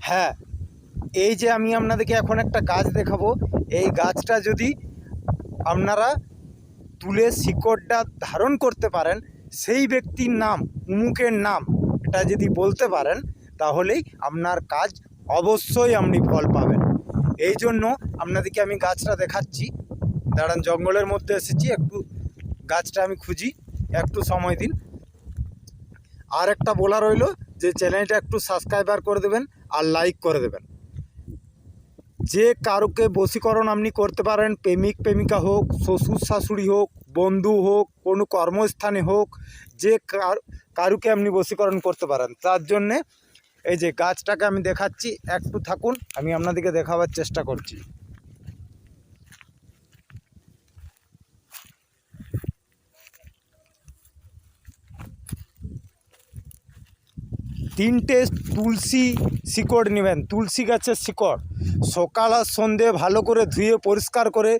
হ্যাঁ, এই যে আমি আপনাদেরকে এখন একটা গাছ দেখাবো, এই গাছটা যদি আপনারা তুলে শিকড়টা ধারণ করতে পারেন, সেই ব্যক্তির নাম, অমুকের নাম, এটা যদি বলতে পারেন, তাহলেই আপনার কাজ অবশ্যই আপনি ফল পাবেন। এই জন্য আপনাদেরকে আমি গাছটা দেখাচ্ছি। দাঁড়ান, জঙ্গলের মধ্যে এসেছি, একটু গাছটা আমি খুঁজি, একটু সময় দিন। আর একটা বলা রইল যে চ্যানেলটা একটু সাবস্ক্রাইবার করে দেবেন আর লাইক করে দেবেন। যে কারোকে বশীকরণ আপনি করতে পারেন, প্রেমিক প্রেমিকা হোক, শ্বশুর শাশুড়ি হোক, বন্ধু হোক, কোনো কর্মস্থানে হোক, যে কারুকে আপনি বশীকরণ করতে পারেন, তার জন্যে এই যে গাছটাকে আমি দেখাচ্ছি, একটু থাকুন, আমি আপনাদেরকে দেখাবার চেষ্টা করছি। তিনটে তুলসী শিকড় নেবেন, তুলসী গাছের শিকড়। সকাল আর সন্ধে ভালো করে ধুয়ে পরিষ্কার করে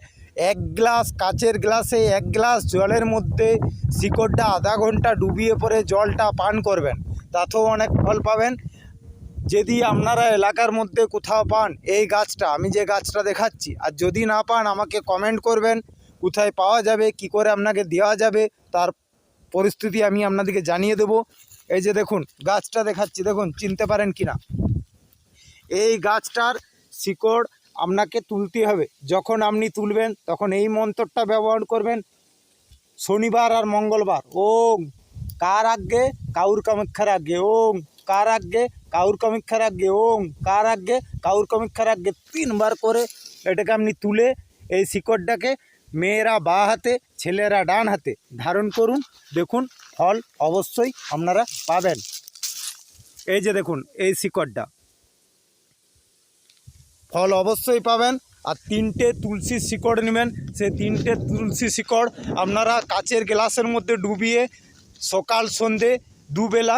এক গ্লাস, কাচের গ্লাসে এক গ্লাস জলের মধ্যে শিকড়টা আধা ঘন্টা ডুবিয়ে পরে জলটা পান করবেন, তাতেও অনেক ফল পাবেন। যদি আপনারা এলাকার মধ্যে কোথাও পান এই গাছটা, আমি যে গাছটা দেখাচ্ছি, আর যদি না পান আমাকে কমেন্ট করবেন কোথায় পাওয়া যাবে, কি করে আপনাকে দেওয়া যাবে, তার পরিস্থিতি আমি আপনাদেরকে জানিয়ে দেব। এই যে দেখুন গাছটা দেখাচ্ছি, দেখুন চিনতে পারেন কিনা। এই গাছটার শিকড় আপনাকে তুলতে হবে। যখন আপনি তুলবেন তখন এই মন্ত্রটা ব্যবহার করবেন, শনিবার আর মঙ্গলবার। ওম কার আগে কাউর কামাক্ষার আগে, ওম কার আগে কাউর কামাক্ষার আগে, ওম কার আগে কাউর কামাক্ষার আগে, 3 বার করে এটাকে আপনি তুলে এই শিকড়টাকে মেয়েরা বাঁ হাতে, ছেলেরা ডান হাতে ধারণ করুন। দেখুন ফল অবশ্যই আপনারা পাবেন। এই যে দেখুন এই শিকড়টা, ফল অবশ্যই পাবেন। আর 3টে তুলসী শিকড় নেবেন, সেই 3টে তুলসী শিকড় আপনারা কাচের গ্লাসের মধ্যে ডুবিয়ে সকাল সন্ধে দুবেলা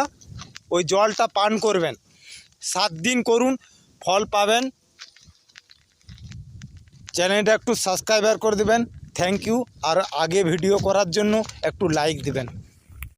ওই জলটা পান করবেন। 7 দিন করুন, ফল পাবেন। চ্যানেলটা একটু সাবস্ক্রাইবার করে দেবেন। Thank you. আর আগে ভিডিও করার জন্য একটু লাইক দেবেন।